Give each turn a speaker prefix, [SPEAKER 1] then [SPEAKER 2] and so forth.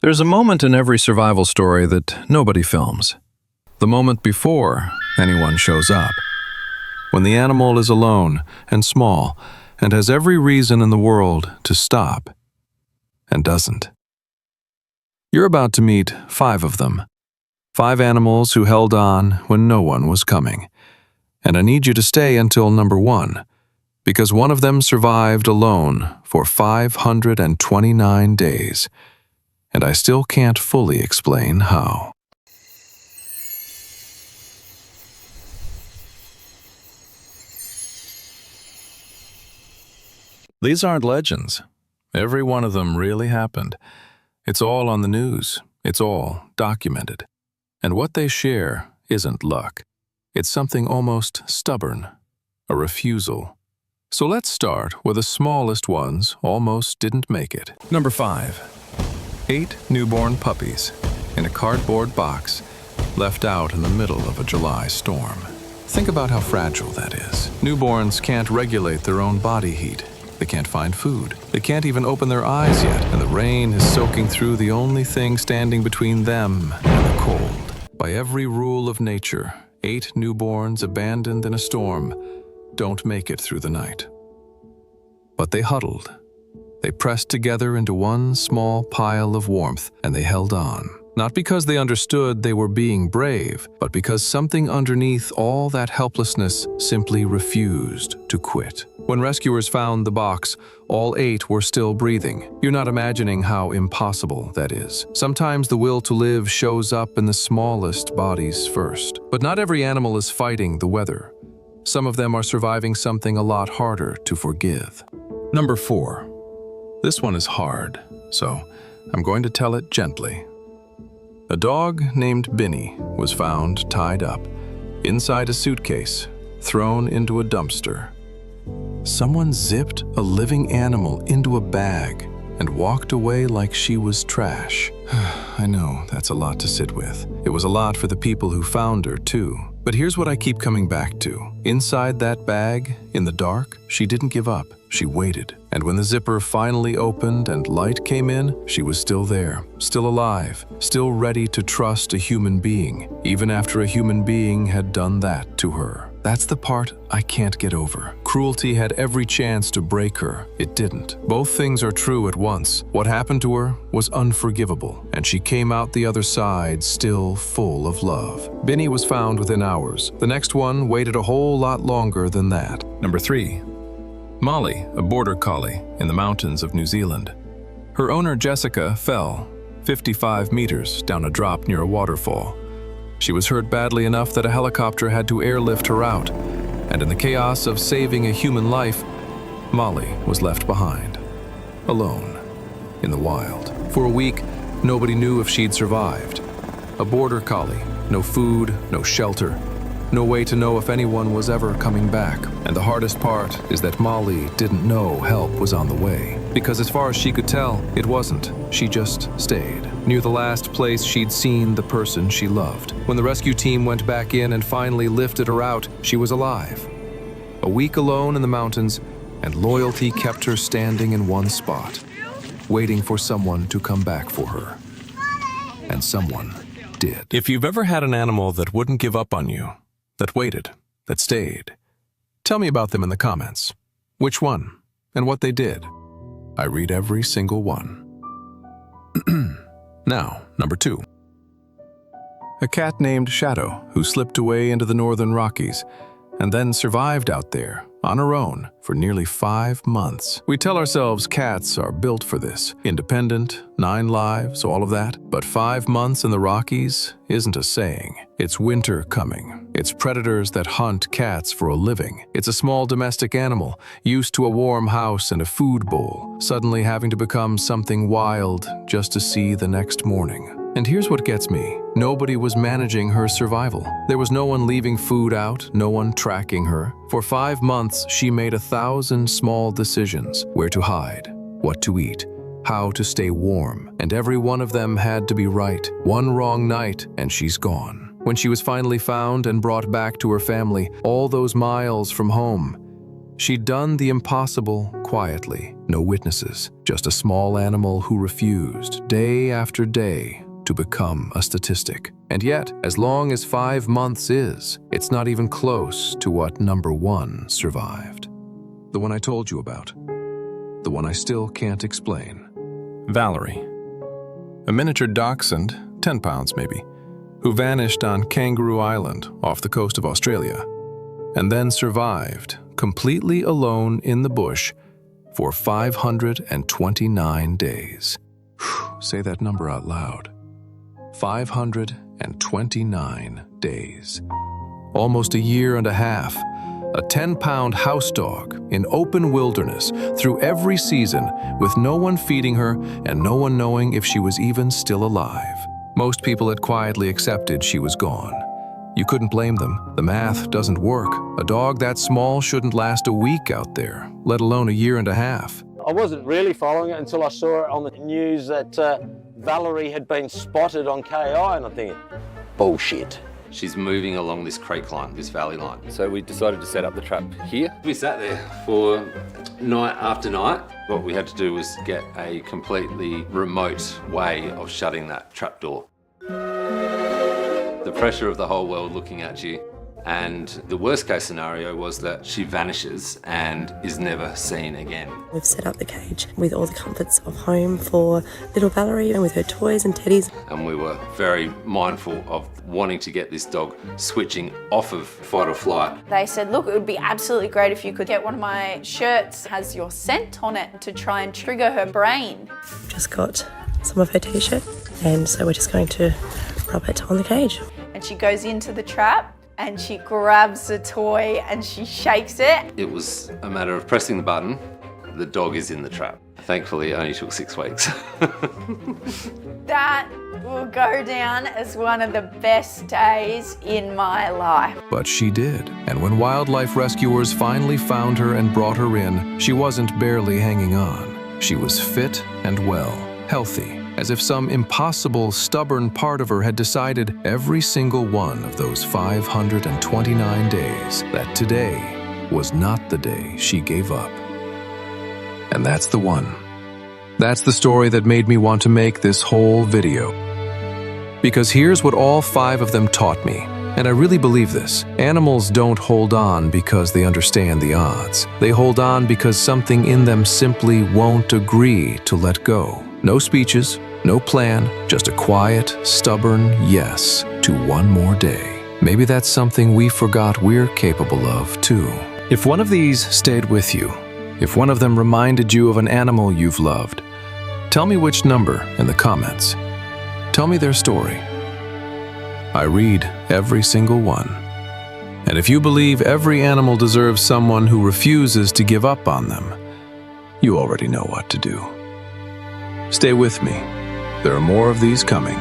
[SPEAKER 1] There's a moment in every survival story that nobody films. The moment before anyone shows up. When the animal is alone and small and has every reason in the world to stop and doesn't. You're about to meet 5 of them. 5 animals who held on when no one was coming. And I need you to stay until number 1, because one of them survived alone for 529 days. And I still can't fully explain how. These aren't legends. Every one of them really happened. It's all on the news. It's all documented. And what they share isn't luck. It's something almost stubborn, a refusal. So let's start where the smallest ones almost didn't make it. Number 5. 8 newborn puppies in a cardboard box left out in the middle of a July storm. Think about how fragile that is. Newborns can't regulate their own body heat. They can't find food. They can't even open their eyes yet, and the rain is soaking through the only thing standing between them and the cold. By every rule of nature, 8 newborns abandoned in a storm don't make it through the night. But they huddled. They pressed together into one small pile of warmth, and they held on. Not because they understood they were being brave, but because something underneath all that helplessness simply refused to quit. When rescuers found the box, all 8 were still breathing. You're not imagining how impossible that is. Sometimes the will to live shows up in the smallest bodies first. But not every animal is fighting the weather. Some of them are surviving something a lot harder to forgive. Number 4. This one is hard, so I'm going to tell it gently. A dog named Binny was found tied up inside a suitcase, thrown into a dumpster. Someone zipped a living animal into a bag and walked away like she was trash. I know, that's a lot to sit with. It was a lot for the people who found her, too. But here's what I keep coming back to. Inside that bag, in the dark, she didn't give up. She waited. And when the zipper finally opened and light came in, she was still there, still alive, still ready to trust a human being, even after a human being had done that to her. That's the part I can't get over. Cruelty had every chance to break her. It didn't. Both things are true at once. What happened to her was unforgivable, and she came out the other side still full of love. Binny was found within hours. The next one waited a whole lot longer than that. Number 3. Molly, a border collie in the mountains of New Zealand. Her owner Jessica fell 55 meters down a drop near a waterfall. She was hurt badly enough that a helicopter had to airlift her out, and in the chaos of saving a human life, Molly was left behind, alone, in the wild. For a week, nobody knew if she'd survived. A border collie, no food, no shelter, no way to know if anyone was ever coming back. And the hardest part is that Molly didn't know help was on the way. Because as far as she could tell, it wasn't. She just stayed, near the last place she'd seen the person she loved. When the rescue team went back in and finally lifted her out, she was alive. A week alone in the mountains, and loyalty kept her standing in one spot, waiting for someone to come back for her. And someone did. If you've ever had an animal that wouldn't give up on you, that waited, that stayed, tell me about them in the comments. Which one, and what they did. I read every single one. Now, number 2. A cat named Shadow who slipped away into the northern Rockies and then survived out there on her own for nearly 5 months. We tell ourselves cats are built for this. Independent, 9 lives, all of that. But 5 months in the Rockies isn't a saying. It's winter coming. It's predators that hunt cats for a living. It's a small domestic animal, used to a warm house and a food bowl, suddenly having to become something wild just to see the next morning. And here's what gets me. Nobody was managing her survival. There was no one leaving food out, no one tracking her. For 5 months, she made 1,000 small decisions: where to hide, what to eat, how to stay warm, and every one of them had to be right. One wrong night, and she's gone. When she was finally found and brought back to her family, all those miles from home, She'd done the impossible quietly, no witnesses, just a small animal who refused, day after day, to become a statistic. And yet, as long as 5 months is, it's not even close to what number 1 survived. The one I told you about. The one I still can't explain. Valerie. A miniature dachshund, 10 pounds maybe, who vanished on Kangaroo Island off the coast of Australia, and then survived, completely alone in the bush, for 529 days. Say that number out loud. 529 days. Almost a year and a half. A 10-pound house dog in open wilderness through every season with no one feeding her and no one knowing if she was even still alive. Most people had quietly accepted she was gone. You couldn't blame them. The math doesn't work. A dog that small shouldn't last a week out there, let alone a year and a half.
[SPEAKER 2] I wasn't really following it until I saw it on the news that Valerie had been spotted on KI, and I'm thinking, bullshit.
[SPEAKER 3] She's moving along this creek line, this valley line.
[SPEAKER 4] So we decided to set up the trap here.
[SPEAKER 3] We sat there for night after night. What we had to do was get a completely remote way of shutting that trap door. The pressure of the whole world looking at you, and the worst case scenario was that she vanishes and is never seen again.
[SPEAKER 5] We've set up the cage with all the comforts of home for little Valerie and with her toys and teddies.
[SPEAKER 3] And we were very mindful of wanting to get this dog switching off of fight or flight.
[SPEAKER 6] They said, look, it would be absolutely great if you could get one of my shirts, has your scent on it to try and trigger her brain.
[SPEAKER 5] Just got some of her t-shirt, and so we're just going to rub it on the cage.
[SPEAKER 6] And she goes into the trap and she grabs a toy and she shakes it.
[SPEAKER 3] It was a matter of pressing the button. The dog is in the trap. Thankfully, it only took 6 weeks.
[SPEAKER 6] That will go down as one of the best days in my life.
[SPEAKER 1] But she did. And when wildlife rescuers finally found her and brought her in, she wasn't barely hanging on. She was fit and well, healthy, as if some impossible, stubborn part of her had decided every single one of those 529 days that today was not the day she gave up. And that's the one. That's the story that made me want to make this whole video. Because here's what all 5 of them taught me, and I really believe this. Animals don't hold on because they understand the odds. They hold on because something in them simply won't agree to let go. No speeches, no plan, just a quiet, stubborn yes to one more day. Maybe that's something we forgot we're capable of, too. If one of these stayed with you, if one of them reminded you of an animal you've loved, tell me which number in the comments. Tell me their story. I read every single one. And if you believe every animal deserves someone who refuses to give up on them, you already know what to do. Stay with me. There are more of these coming.